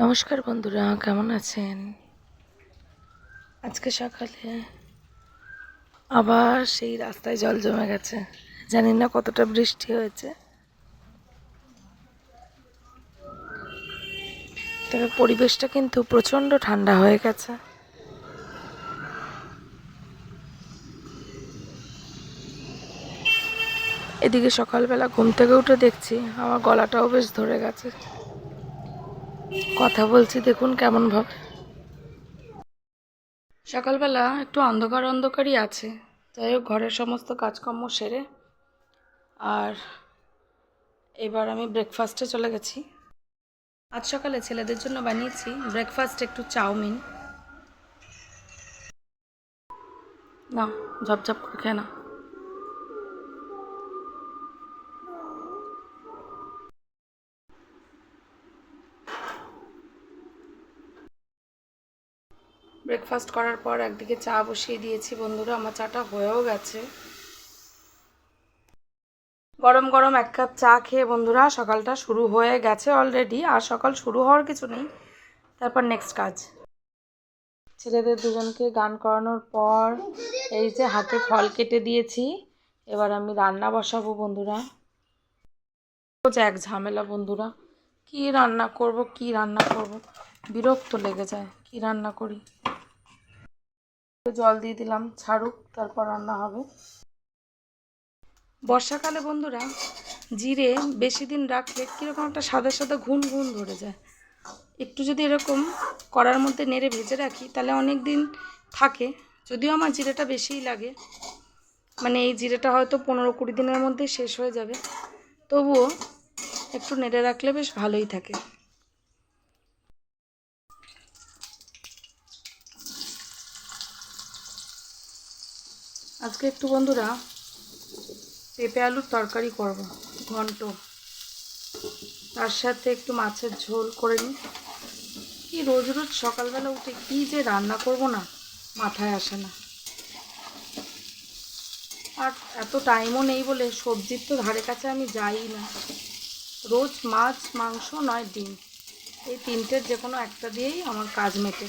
নমস্কার বন্ধুরা, কেমন আছেন? আজকে সকালে আবার সেই রাস্তায় জল জমে গেছে। জানি না কতটা বৃষ্টি হয়েছে, তবে পরিবেশটা কিন্তু প্রচণ্ড ঠান্ডা হয়ে গেছে। এদিকে সকালবেলা ঘুম থেকে উঠে দেখছি আমার গলাটাও বেশ ধরে গেছে। কথা বলছি দেখুন কেমন ভাবে। সকালবেলা একটু অন্ধকার অন্ধকারই আছে, যাই হোক ঘরের সমস্ত কাজকর্ম সেরে আর এবার আমি ব্রেকফাস্টে চলে গেছি। আজ সকালে ছেলেদের জন্য বানিয়েছি ব্রেকফাস্ট একটু চাউমিন। না, ঝপঝপ করে খেয়ে না। ব্রেকফাস্ট করার পর একদিকে চা বসিয়ে দিয়েছি বন্ধুরা, আমার চাটা হয়েও গেছে। গরম গরম এক কাপ চা খেয়ে বন্ধুরা সকালটা শুরু হয়ে গেছে অলরেডি, আর সকাল শুরু হওয়ার কিছু নেই, তারপর নেক্সট কাজ। ছেলেদের দুজনকে গান করানোর পর এই যে হাতে ফল কেটে দিয়েছি, এবার আমি রান্না বসাবো বন্ধুরা। রোজ এক ঝামেলা বন্ধুরা, কি রান্না করব বিরক্ত লেগে যায়। কি রান্না করি, জল দিয়ে দিলাম, ছাড়ুক, তারপর রান্না হবে। বর্ষাকালে বন্ধুরা জিরে বেশি দিন রাখলে কীরকম একটা সাদা সাদা ঘুন ঘুন ধরে যায়। একটু যদি এরকম কড়ার মধ্যে নেড়ে ভেজে রাখি তাহলে অনেক দিন থাকে। যদিও আমার জিরেটা বেশিই লাগে, মানে এই জিরেটা হয়তো 15-20 দিনের মধ্যেই শেষ হয়ে যাবে, তবুও একটু নেড়ে রাখলে বেশ ভালোই থাকে। আজকে একটু বন্ধুরা পেঁপে আলুর তরকারি করব, ঘন্ট, তার সাথে একটু মাছের ঝোল করে নিই। কি রোজ রোজ সকালবেলা উঠে কি যে রান্না করব না মাথায় আসে না, আর এত টাইমও নেই বলে সবজির তো ধারে কাছে আমি যাই না। রোজ মাছ মাংস নয় ডিম, এই তিনটের যে কোনো একটা দিয়েই আমার কাজ মেটে।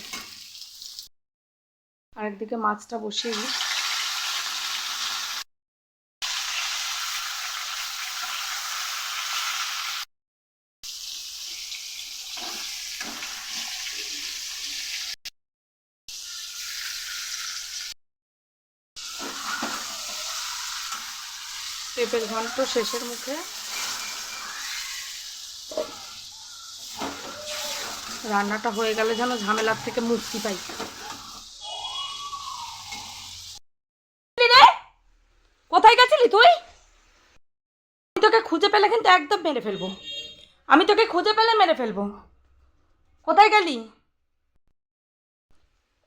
আরেকদিকে মাছটা বসিয়ে দিই। পেঁপের ঘন্ট শেষের মুখে, রান্নাটা হয়ে গেলে যেন ঝামেলার থেকে মুক্তি পাই। কোথায় গেছিলি তুই? আমি তোকে খুঁজে পেলে কিন্তু একদম মেরে ফেলবো, আমি তোকে খুঁজে পেলে মেরে ফেলবো। কোথায় গেলি?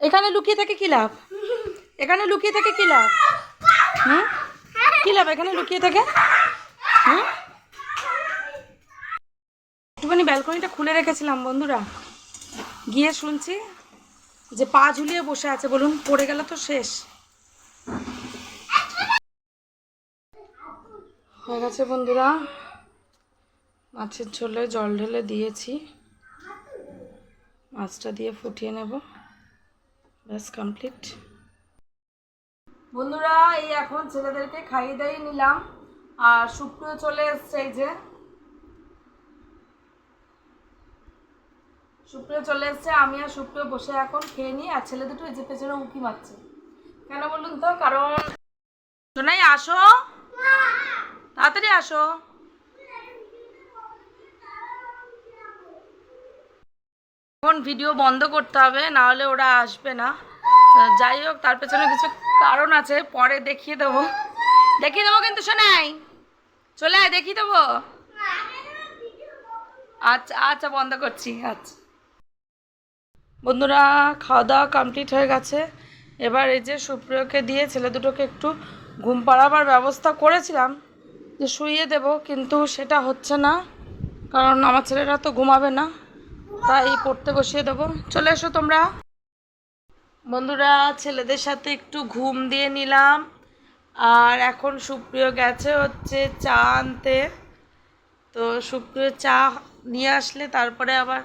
এখানে লুকিয়ে থেকে কি লাভ? এখানে লুকিয়ে থেকে কি লাভ? হুম, কি লাভ এখানে লুকিয়ে থেকে? হুম, একটুখানি ব্যালকনিটা খুলে রেখেছিলাম বন্ধুরা, গিয়ে শুনছি যে পা ঝুলিয়ে বসে আছে, বলুন পড়ে গেল তো শেষ। হয়ে গেছে বন্ধুরা, মাছের ঝোলে জল ঢেলে দিয়েছি, মাছটা দিয়ে ফুটিয়ে নেব, ব্যাস কমপ্লিট। বন্ধুরা এই এখন ছেলেদেরকে খাইয়ে দাইয়ে নিলাম, আর সুপ্রিয় চলে এসছে, এই যে সুপ্রিয় চলে এসছে, আমি আর সুপ্রিয় বসে এখন খেয়ে নিই। আর ছেলে দুটো এই যে পেছনে উঁকি মারছে, কেন বলুন তো? কারণ শোনাই, আসো তাড়াতাড়ি আসো। এখন ভিডিও বন্ধ করতে হবে, না হলে ওরা আসবে না। যাই হোক, তার পেছনে কিছু কারণ আছে, পরে দেখিয়ে দেবো কিন্তু শোনাই, চলে আয় দেখিয়ে দেবো। আচ্ছা আচ্ছা, বন্ধ করছি। আচ্ছা বন্ধুরা, খাওয়া দাওয়া কমপ্লিট হয়ে গেছে। এবার এই যে সুপ্রিয়কে দিয়ে ছেলে দুটোকে একটু ঘুম পাড়াবার ব্যবস্থা করেছিলাম যে শুইয়ে দেব, কিন্তু সেটা হচ্ছে না, কারণ আমার ছেলেরা তো ঘুমাবে না, তাই পড়তে বসিয়ে দেবো। চলে এসো তোমরা। বন্ধুরা ছেলেদের সাথে একটু ঘুম দিয়ে নিলাম, আর এখন সুপ্রিয় গেছে হচ্ছে চা আনতে। তো সুপ্রিয় চা নিয়ে আসলে তারপরে আবার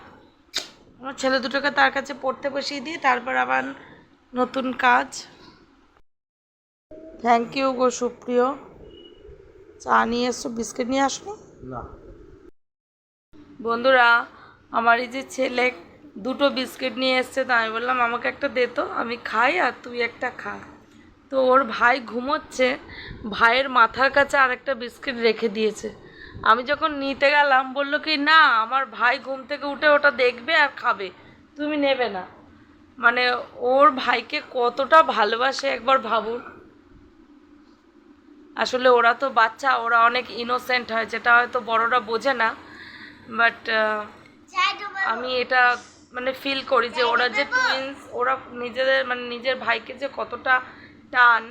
আমার ছেলে দুটোকে তার কাছে পড়তে বসিয়ে দিই, তারপর আবার নতুন কাজ। থ্যাংক ইউ গো সুপ্রিয়। চা নিয়ে এসছো, বিস্কিট নিয়ে আসো না। বন্ধুরা, আমার এই যে ছেলে দুটো বিস্কিট নিয়ে এসছে, তো আমি বললাম আমাকে একটা দে তো, আমি খাই আর তুই একটা খা। তো ওর ভাই ঘুমোচ্ছে, ভাইয়ের মাথার কাছে আরেকটা বিস্কিট রেখে দিয়েছে। আমি যখন নিতে গেলাম বললো কি না, আমার ভাই ঘুম থেকে উঠে ওটা দেখবে আর খাবে, তুমি নেবে না। মানে ওর ভাইকে কতটা ভালোবাসে একবার ভাবুন। আসলে ওরা তো বাচ্চা, ওরা অনেক ইনোসেন্ট হয়, যেটা হয়তো বড়রা বোঝে না। বাট আমি এটা মানে ফিল করি যে ওরা যে টুইন্স, ওরা নিজেদের মানে নিজের ভাইকে যে কতটা টান।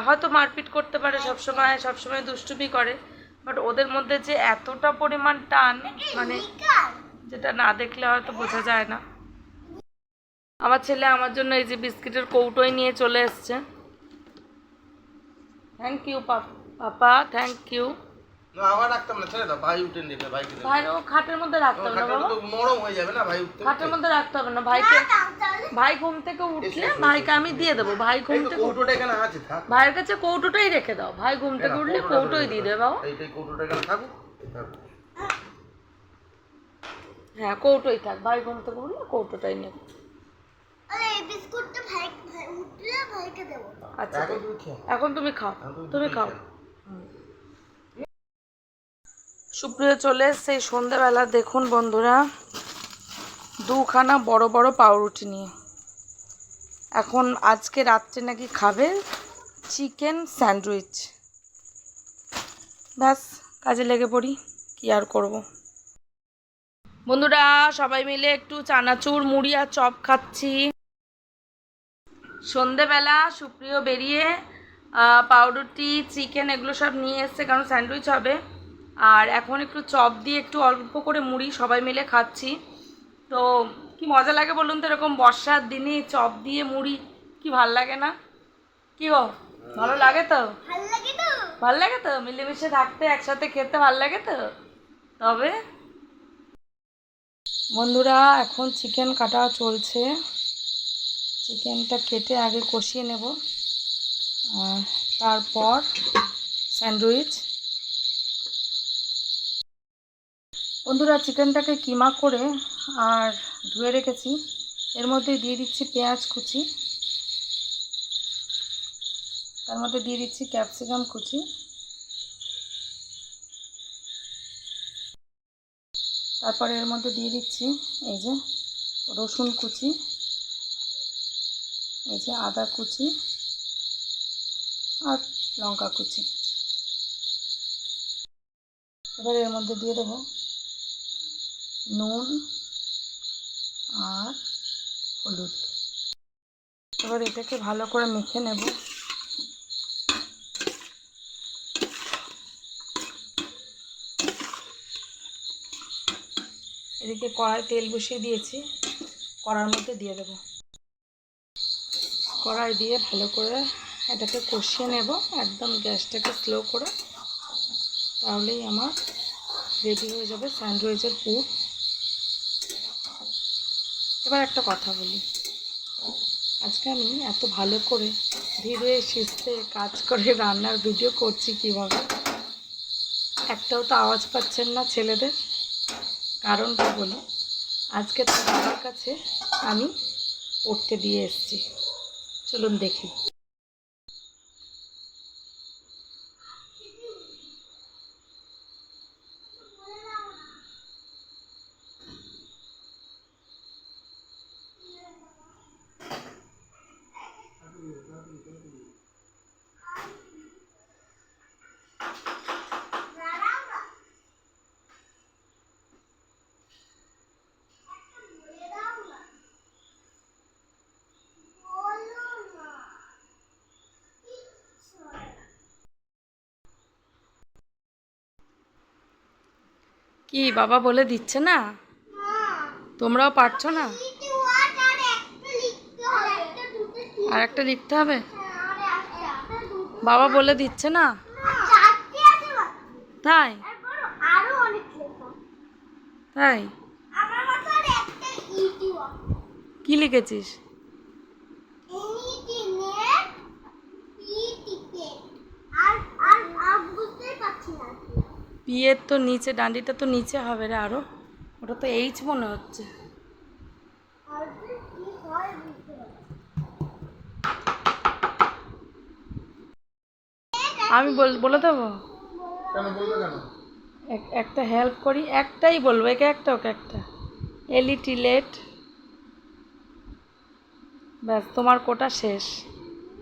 হয়তো মারপিট করতে পারে সবসময় দুষ্টুমি করে, বাট ওদের মধ্যে যে এতটা পরিমাণ টান, মানে যেটা না দেখলে হয়তো বোঝা যায় না। আমার ছেলে আমার জন্য এই যে বিস্কিটের কৌটোই নিয়ে চলে এসছে। Thank you papa, thank you. না আবার রাখতাম না, ছেড়ে দাও, ভাই উঠে নেবে, ভাইকে দেবে। ভাই ও খাটের মধ্যে রাখতে হবে না বাবা, তো নরম হয়ে যাবে না ভাই উঠতে। খাটের মধ্যে রাখতে হবে না ভাইকে, ভাই ঘুম থেকে উঠলে ভাইকে আমি দিয়ে দেবো। ভাই ঘুম থেকে কৌটোটা এখানে আছে, থাক। ভাইয়ের কাছে কৌটোটাই রেখে দাও, ভাই ঘুম থেকে উঠলে কৌটোই দিয়ে দেবে বাবা। এইটাই কৌটোটা এখানে থাকুক। হ্যাঁ কৌটোই থাক, ভাই ঘুম থেকে উঠলে কৌটোটাই নেব। আরে এই বিস্কুটটা ভাই উঠলে ভাইকে দেব। আচ্ছা এখন তুমি খাও, তুমি খাও। সুপ্রিয় চলে এসছে এই সন্ধ্যাবেলা। দেখুন বন্ধুরা, দুখানা বড় বড় পাউরুটি নিয়ে। এখন আজকে রাত্রে নাকি খাবে চিকেন স্যান্ডউইচ। ব্যাস কাজে লেগে পড়ি, কি আর করব। বন্ধুরা সবাই মিলে একটু চানাচুর মুড়ি আর চপ খাচ্ছি। সন্ধেবেলা সুপ্রিয় বেরিয়ে পাউরুটি চিকেন এগুলো সব নিয়ে এসছে, কারণ স্যান্ডউইচ হবে। আর এখন একটু চপ দিয়ে একটু অল্প করে মুড়ি সবাই মিলে খাচ্ছি। তো কি মজা লাগে বলুন তো, এরকম বর্ষার দিনে চপ দিয়ে মুড়ি কি ভাল লাগে না? কি গো, ভালো লাগে তো? ভাল লাগে তো মিলেমিশে থাকতে, একসাথে খেতে ভাল লাগে তো। তবে বন্ধুরা এখন চিকেন কাটা চলছে, চিকেনটা কেটে আগে কষিয়ে নেব, আর তারপর স্যান্ডউইচ। বন্ধুরা চিকেনটাকে কিমা করে আর ধুয়ে রেখেছি, এর মধ্যে দিয়ে দিচ্ছি পেঁয়াজ কুচি, তার মধ্যে দিয়ে দিচ্ছি ক্যাপসিকাম কুচি, তারপরে এর মধ্যে দিয়ে দিচ্ছি এই যে রসুন কুচি, এই যে আদা কুচি আর লঙ্কা কুচি। এবার এর মধ্যে দিয়ে দেবো নুন আর হলুদ। এবার এটাকে ভালো করে মেখে নেব। এদিকে কড়াই তেল বসিয়ে দিয়েছি, কড়ার মধ্যে দিয়ে দেব। কড়াই দিয়ে ভালো করে এটাকে কষিয়ে নেব, একদম গ্যাসটাকে স্লো করে, তাহলেই আমার রেডি হয়ে যাবে স্যান্ডউইচের পুর। এবার একটা কথা বলি, আজকে আমি এত ভালো করে ধীরে সুস্থে কাজ করে রান্নার ভিডিও করছি কিভাবে, একটাও তো আওয়াজ পাচ্ছেন না ছেলেদের। কারণটা বলি, আজকে তার বাবার কাছে আমি পড়তে দিয়ে এসেছি, চলুন দেখি। কি বাবা বলে দিচ্ছে না? তোমরাও পারছো না? আর একটা লিখতে হবে, বাবা বলে দিচ্ছে না? তাই তাই কি লিখেছিস? এনি নেট পি টিকেট আর আর আর বুঝতেই পারছি না পি এর তো নিচে, ডান্ডিটা তো নিচে হবে রে আরো। ওটা তো এইচ মনে হচ্ছে। আর কি হয় বুঝতে পারছি আমি বলে দেবো? কেন বলবে কেন? একটা হেল্প করি, একটাই বলবো, একে একটা ওকে একটা। এলিটিলেট, ব্যাস তোমার কোটা শেষ।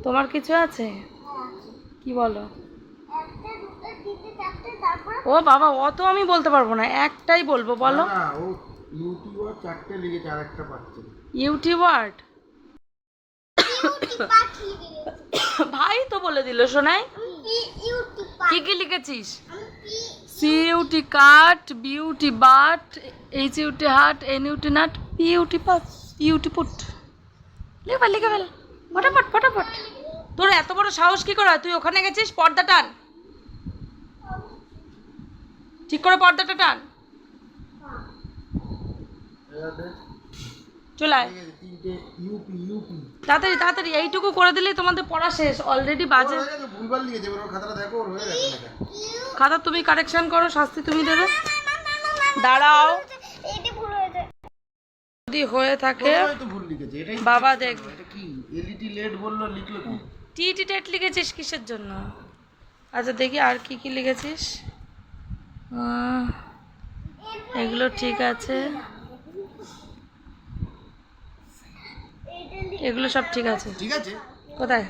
তোমার কিছু আছে? কি বলো? একটা দুটো তিনটে চারটে তারপর ও বাবা, অত আমি বলতে পারবো না, একটাই বলবো, বলো। না ও ইউটিউবার 4টে লিখেছে আর একটা পাচ্ছে না। ইউটিউবার পাঠিয়ে দিয়েছি ভাই তো বলে দিল শোনাই। আমি ইউটি কি কি লিখেছিস? আমি C U T cut, B U T but, H U T hut, N U T nut, P U T pass, U T put. লিখে ফেল, লিখে ফেল, ফটাফট ফটাফট। তোর এত বড় সাহস কি করে হয়? তুই ওখানে গেছিস, পর্দা টান, ঠিক করে পর্দাটা টান, চলে আয়। 3টে ইউপি ইউপি তাড়াতাড়ি তাড়াতাড়ি, এইটুকু করে দিলেই তোমাদের পড়া শেষ। অলরেডি বাজে। ভুলভাল লিখেছে, ওর খাতাটা দেখো, ওর হয়ে গেছে লেখা। খাতা তুমি কারেকশন করো, শাস্তি তুমি দেবে। দাঁড়াও, এইটি ভুল হয়েছে যদি হয়ে থাকে ওরাই তো ভুল লিখেছে, এটাই বাবা দেখবে। এটা কি এলইডি লেট বললো, লিখলো কি? টিটি টেট লিখেছিস কিসের জন্য? আচ্ছা দেখি আর কি কি লিখেছিস। এগুলো ঠিক আছে, এগুলো সব ঠিক আছে। ঠিক আছে, কোথায়?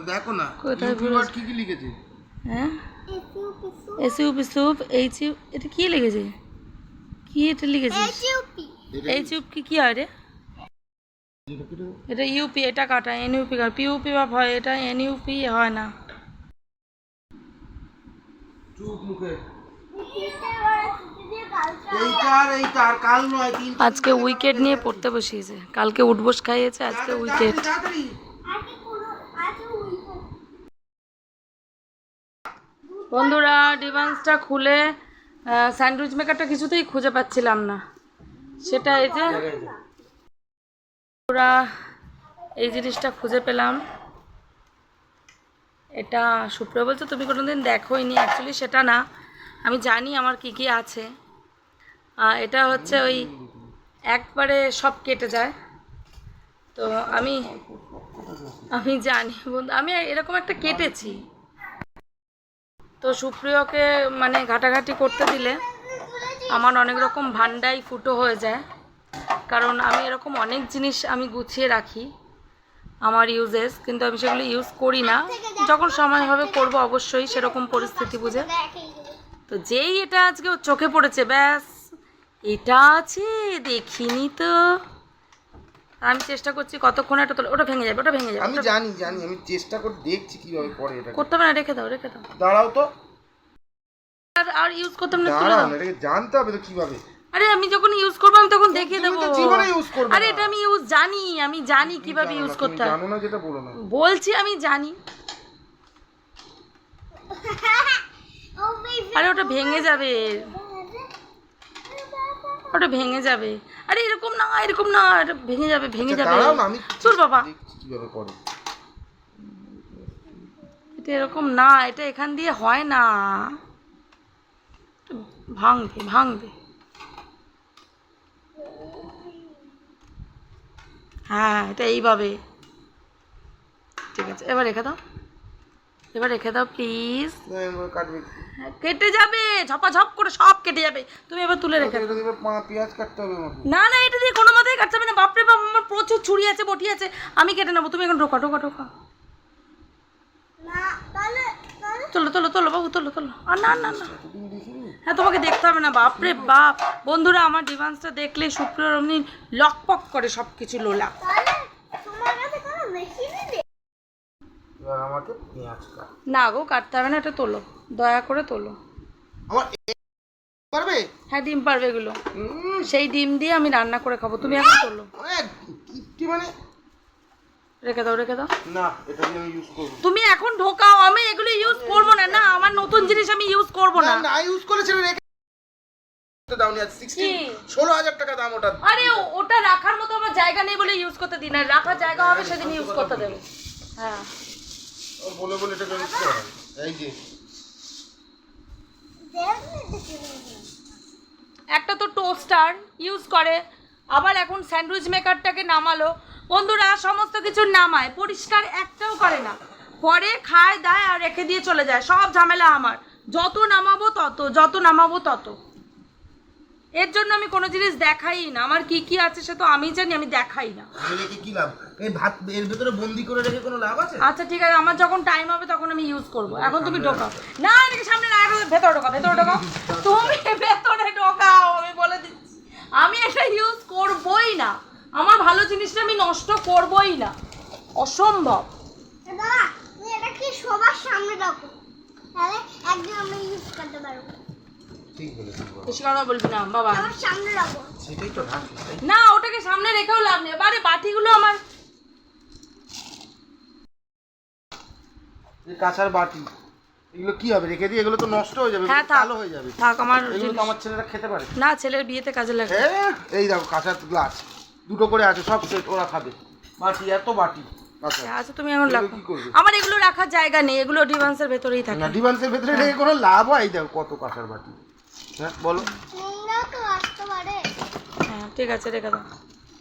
দেখো না কোথায় ইউটিউবার কি কি লিখেছে। হ্যাঁ, এসইউপি সুপ, এইচইউ, এটা কি লিখেছে? কি এটা লিখেছিস? ইউপি এইচইউপ কি হয় রে? এটা ইউপি, এটা কাটা, এনইউপি কাটা, পিইউপি বা হয়, এটা এনইউপি হয় না। চুপ মুখে। এইটা আর কাল নয়, 3 আজকে উইকেট নিয়ে পড়তে বসিয়েছে, কালকে উঠবোস খাইয়েছে, আজকে উইকেট। তাড়াতাড়ি। আগে কোনো আছে উইকেট বন্ধুরা, ডিভান্সটা খুলে স্যান্ডউইচ মেকারটা কিছুতেই খুঁজে পাচ্ছিলাম না, সেটা এই যে পুরা এই জিনিসটা খুঁজে পেলাম। এটা সুপ্রিয়া বলছে তুমি কোনোদিন দেখোইনি, অ্যাকচুয়ালি সেটা না, আমি জানি আমার কি কি আছে। এটা হচ্ছে ওই একবারে সব কেটে যায়, তো আমি জানি বন্ধু, আমি এরকম একটা কেটেছি। তো সুপ্রিয়কে মানে ঘাটাঘাটি করতে দিলে আমার অনেক রকম ভান্ডাই ফুটো হয়ে যায়, কারণ আমি এরকম অনেক জিনিস আমি গুছিয়ে রাখি আমার ইউজেস, কিন্তু আমি সেগুলো ইউজ করি না। যখন সময় হবে করব অবশ্যই, সেরকম পরিস্থিতি বুঝে। তো যেই এটা আজকে ওর চোখে পড়েছে, ব্যাস এটা আছে, দেখিনি তো। আমি চেষ্টা করছি কতক্ষণ এটা তোলে, ওটা ভেঙে যাবে, ওটা ভেঙে যাবে। আমি জানি আমি চেষ্টা করে দেখছি কিভাবে পড়ে এটা। করতে হবে না, রেখে দাও রেখে দাও, দাঁড়াও তো, আর ইউজ করতাম না, তুলে দাঁড়াও দাও। না, এটাকে জানতে হবে তো কিভাবে। আরে আমি যখন ইউজ করবো আমি তখন দেখিয়ে দেবো। তুমি তো জীবনে ইউজ করবে আরে না। এটা আমি আমি জানি কিভাবে ইউজ করতে হয়। জানো না যেটা বলো না। বলছি আমি জানি। ও বেবি আরে ওটা ভেঙে যাবে, ওটা ভেঙে যাবে। আরে এরকম না, এরকম না, এটা ভেঙে যাবে, ভেঙে যাবে। দাঁড়াও না, আমি চল বাবা, দেখছি কিভাবে পড়ে। এটা এরকম না, এটা এখান দিয়ে হয় না, ভাঙবে ভাঙবে। হ্যাঁ, এটা এইভাবে ঠিক আছে। এবার রেখে দাও, এবার রেখে দাও প্লিজ। না, এবার কাটবে। কেটে যাবে, ঝপাঝপ করে সব কেটে যাবে। তুমি এবার তুলে রেখে দাও। এটা দিয়ে পেঁয়াজ কাটতে হবে আমাকে। না না, এটা দিয়ে কোনো মতেই কাটতে হবে না। বাপরে বাপ, আমার প্রচুর ছুরি আছে, বটি আছে, আমি কেটে নেবো। তুমি এখন ঢোকা ঢোকা ঢোকা। না তাহলে তোলো তোলো তোলো বাবু, তোলো তোলো। আর না না না, হ্যাঁ তোমাকে দেখতে হবে না। বাপরে বাপ বন্ধুরা, আমার ডিভান্সটা দেখলে সুপ্রিয়র অমনি লকপক করে সব কিছু লোলা। তাহলে তোমার কাছে কোনো মেশিন নেই এবার আমাকে পেঁয়াজ কাট। না গো, কাটতে হবে না, এটা তোলো, দয়া করে তোলো। আমার পারবে? হ্যাঁ ডিম পারবে এগুলো, সেই ডিম দিয়ে আমি রান্না করে খাবো। তুমি এখন তোলো, কি মানে? রেখে দাও রেখে দাও। না, এটা দিয়ে আমি ইউজ করব। তুমি এখন ঢোকাও, আমি এগুলো ইউজ করবো না। না, আমার নতুন জিনিস আমি ইউজ করবো না। না ইউজ করে ছেড়ে রেখে দাওনি আজ 16,000 টাকা দাম ওটা। আরে ওটা রাখার মতো আমার জায়গা নেই বলে ইউজ করতে দিই না, রাখার জায়গা হবে সেদিন ইউজ করতে দেবে। হ্যাঁ ও বলে বলে এটা ইউজ করে। এই যে একটা তো টোস্টার ইউজ করে, আবার এখন স্যান্ডউইচ মেকারটাকে নামালো। বন্ধুরা সমস্ত কিছু নামায়, পরিষ্কার একটাও করে না, পরে খায় দায় আর রেখে দিয়ে চলে যায়। সব ঝামেলা আমার, যত নামাবো তত। এর জন্য আমি কোনো জিনিস দেখাই না, আমার কি কি আছে সে তো আমি জানি, আমি দেখাই না। রেখে কি লাভ? এই ভাত এর ভিতরে বন্দি করে রেখে কোনো লাভ আছে? আচ্ছা ঠিক আছে, আমার যখন টাইম হবে তখন আমি ইউজ করব। এখন তুমি ঢোকাও না, এদিকে সামনে না, ভেতরে ঢোকাও তুমি ভেতরে ঢোকাও, আমি বলে দিচ্ছি আমি এটা ইউজ করবই না। আমার ভালো জিনিসটা আমি নষ্ট করবই না, অসম্ভব। দাদা তুমি এটা কি সবার সামনে রাখো, তাহলে একদিন আমরা ইউজ করতে পারবো। ঠিক বলেছিস বাবা। বেশি কথা বলবি না বাবা। সবার সামনে রাখো। সেটাই তো রাখ। না ওটাকে সামনে রেখেও লাভ নেই, বারে বাটিগুলো আমার। এই কাঁচার বাটি এগুলো কি হবে? রেখে দিয়ে এগুলো তো নষ্ট হয়ে যাবে, হ্যাঁ, থাক। কালো হয়ে যাবে। থাক আমার এগুলো তো আমার ছেলেরা খেতে পারে না, ছেলের বিয়েতে কাজে লাগে। হ্যাঁ, এই দেখো কাঁচার গ্লাস দুটো করে আছে, সব সেট, ওরা খাবে। বাটি, এত বাটি কাঁচা। আচ্ছা তুমি এখন এগুলো রাখো, কি করবে? আমার এগুলো রাখার জায়গা নেই, এগুলো ডিভান্সের ভেতরেই থাকে। না ডিভান্সের ভেতরে রেখে কোনো লাভ হয়? এই দেখো কত কাঁচার বাটি। হ্যাঁ বলো। নোংরাও তো আসতে পারে। হ্যাঁ ঠিক আছে, রেখে দাও।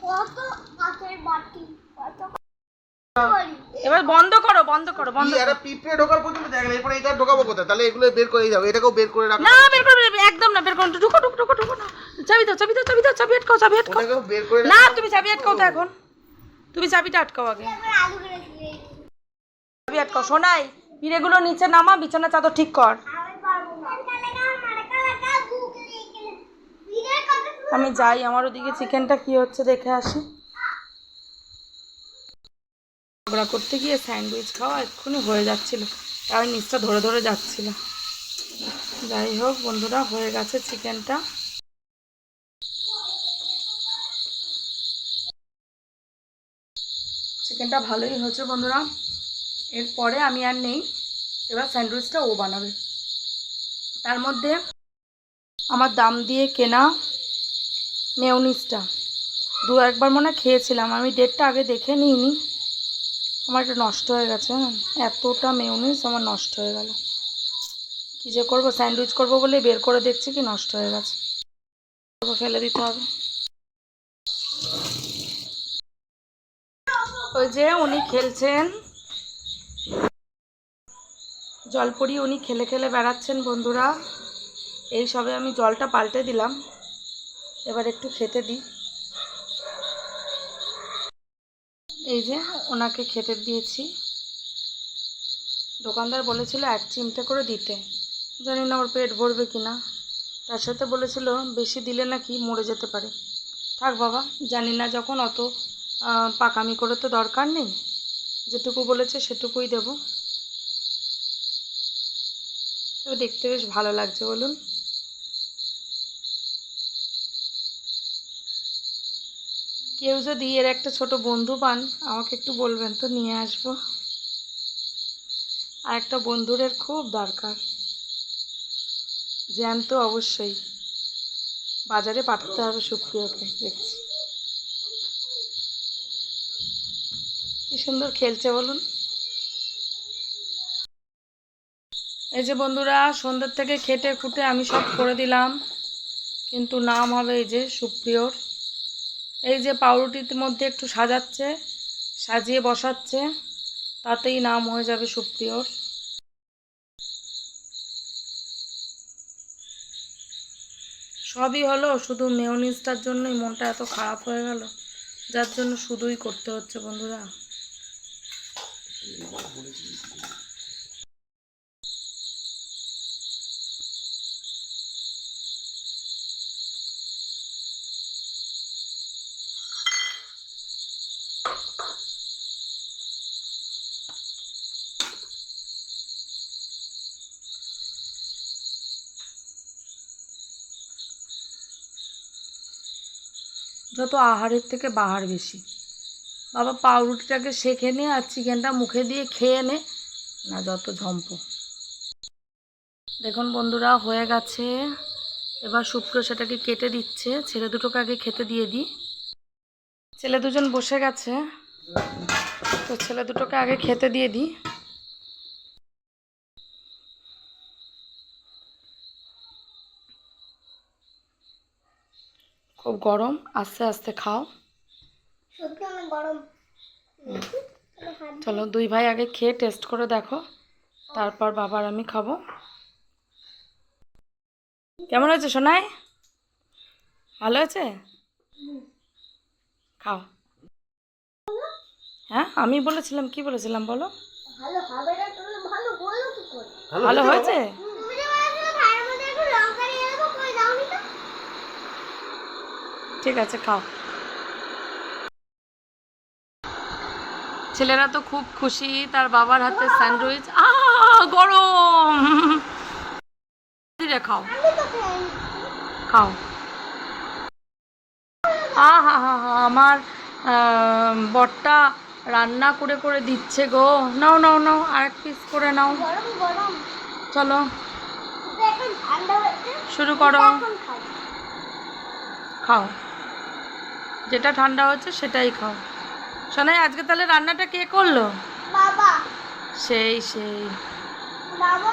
কত কাঁচের বাটি, কত এবার বন্ধ করো কি আরে পিঁপড়ে ঢোকার পর্যন্ত দেখ না, এরপরে এটা ঢোকাবো কোথায়? তাহলে এগুলো বের করে যাও, এটাকেও বের করে রাখো। না বের করবে, একদম না বের করো, ঢুকো না। চাবি দাও, চাবি আটকাও। ওটাকেও বের করে না রাখো। তুমি চাবি আটকাও তো এখন, তুমি চাবিটা আটকাও আগে। একবার আলু করে দিয়ে চাবি আটকাও, শোনাই পিড়েগুলো নিচে নামা, বিছানা চাদর ঠিক কর। আমি পারবো না। লাগা ভুক লেগে গেল। ভিড়ের কথা আমি যাই, আমার ওদিকে চিকেনটা কি হচ্ছে দেখে আসি। ঝগড়া করতে গিয়ে স্যান্ডউইচ খাওয়া এক্ষুনি হয়ে যাচ্ছিল, তাই নিচটা ধরে যাচ্ছিল। যাই হোক বন্ধুরা, হয়ে গেছে চিকেনটা। চিকেনটা ভালোই হয়েছে বন্ধুরা। এরপরে আমি আর নেই, এবার স্যান্ডউইচটা ও বানাবে। তার মধ্যে আমার দাম দিয়ে কেনা মেয়োনিজটা একবার মনে হয় খেয়েছিলাম, আমি ডেটটা আগে দেখে নিইনি। আমার এটা নষ্ট হয়ে গেছে, এতটা মেয়োনিজ আমার নষ্ট হয়ে গেল। কী যে করবো, স্যান্ডউইচ করবো বলে বের করে দেখছি কি নষ্ট হয়ে গেছে, ফেলে দিতে হবে। ওই যে উনি খেলছেন জলপরি, উনি খেলে খেলে বেড়াচ্ছেন বন্ধুরা। এই সবে আমি জলটা পাল্টে দিলাম, এবার একটু খেতে দিই। এই যে ওনাকে খেতে দিয়েছি, দোকানদার বলেছিল 1 চিমটে করে দিতে, জানি না ওর পেট ভরবে কিনা। তার সাথে বলেছিল বেশি দিলে নাকি মরে যেতে পারে। থাক বাবা, জানি না, যখন অত পাকামি করে তো দরকার নেই, যেটুকু বলেছে সেটুকুই দেব। তবে দেখতে বেশ ভালো লাগছে বলুন। কেউ যদি এর একটা ছোট বন্ধু পান আমাকে একটু বলবেন তো, নিয়ে আসবো। আর একটা বন্ধুর এর খুব দরকার, জ্যান্ত অবশ্যই। বাজারে পাঠাতে হবে সুপ্রিয়কে। দেখছি কি সুন্দর খেলছে বলুন। এই যে বন্ধুরা, সন্ধ্যের থেকে খেটে খুঁটে আমি সব করে দিলাম, কিন্তু নাম হবে এই যে সুপ্রিয়র। এই যে পাউরুটির মধ্যে একটু সাজাচ্ছে, সাজিয়ে বসাচ্ছে, তাতেই নাম হয়ে যাবে সুপ্রিয়র। সবই হলো, শুধু মেয়োনিজটার জন্যই মনটা এত খারাপ হয়ে গেল, যার জন্য শুধুই করতে হচ্ছে বন্ধুরা। যত আহারের থেকে বাহার বেশি। বাবা পাউরুটিটাকে সেঁকে নে আর চিকেনটা মুখে দিয়ে খেয়ে নে, না যত ঝম্প। দেখুন বন্ধুরা, হয়ে গেছে এবার শুক্র সেটাকে কেটে দিচ্ছে। ছেলে দুটোকে আগে খেতে দিয়ে দিই। ছেলে দুজন বসে গেছে, তো ছেলে দুটোকে আগে খেতে দিয়ে দিই। খুব গরম, আস্তে আস্তে খাও। সত্যি অনেক গরম। চলো দুই ভাই আগে খেয়ে টেস্ট করে দেখো, তারপর বাবার আমি খাবো। কেমন হয়েছে সোনাই? ভালো হয়েছে? খাও। হ্যাঁ আমি বলেছিলাম, কি বলেছিলাম বলো? ভালো হবে না, তুমি ভালো বলো কি করে? ভালো হয়েছে? তুমি যে বলেছিলে ভাইয়ের মধ্যে একটু লঙ্কা দিয়ে দেবো, কই দাওনি তো? ঠিক আছে খাও। ছেলেরা তো খুব খুশি তার বাবার হাতে স্যান্ডউইচ। গরম। ধীরে খাও, আমি তো খাইনি। খাও। হা হা হা, আমার বরটা রান্না করে করে দিচ্ছে গো। নাও নাও নাও, আর এক পিস করে নাও। গরম গরম। চলো এটা এখন ঠান্ডা হয়েছে। শুরু করো। এখন খাই। খাও, যেটা ঠান্ডা হচ্ছে সেটাই খাও। শোনাই, আজকে তাহলে রান্নাটা কে করলো? বাবা, সেই বাবা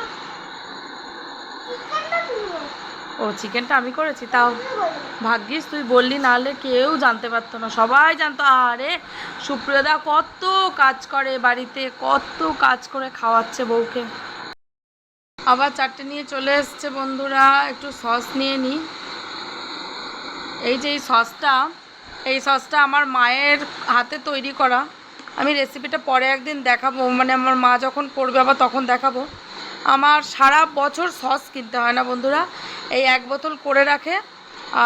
চিকেনটা তুমি বলো। ও চিকেনটা আমি করেছি, তাও তুমি বলো। ভাগ্যিস তুই বললি, নাহলে কেউ জানতে পারতো না, সবাই জানতো। আরে সুপ্রিয়দা কত কাজ করে বাড়িতে, কত কাজ করে খাওয়াচ্ছে বউকে। আবার চারটে নিয়ে চলে এসছে বন্ধুরা। একটু সস নিয়ে নিই। এই যে এই সসটা আমার মায়ের হাতে তৈরি করা। আমি রেসিপিটা পরে একদিন দেখাবো, মানে আমার মা যখন করবে আবার তখন দেখাবো। আমার সারা বছর সস কিনতে হয় না বন্ধুরা, এই এক বোতল করে রাখে,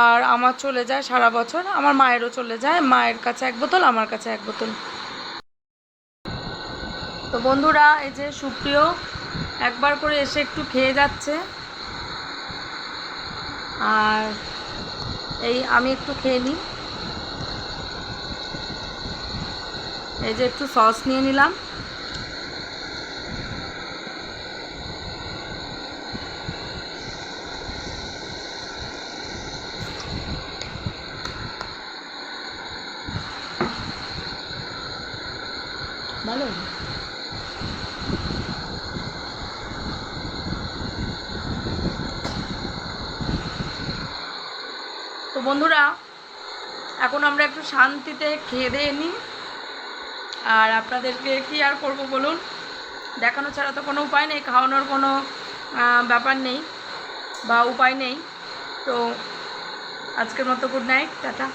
আর আমার চলে যায় সারা বছর। আমার মায়েরও চলে যায়, মায়ের কাছে এক বোতল, আমার কাছে এক বোতল। তো বন্ধুরা এই যে সুপ্রিয় একবার করে এসে একটু খেয়ে যাচ্ছে, আর এই আমি একটু খেয়ে নিই। এই যে একটু সস নিয়ে নিলাম। ভালো। তো বন্ধুরা এখন আমরা একটু শান্তিতে খেয়ে দিয়ে নিই। আর আপনাদেরকে কি আর করব বলুন, দেখানো ছাড়া তো কোনো উপায় নেই, খাওয়ানোর কোনো ব্যাপার নেই বা উপায় নেই। তো আজকের মতো গুড নাইট, টাটা।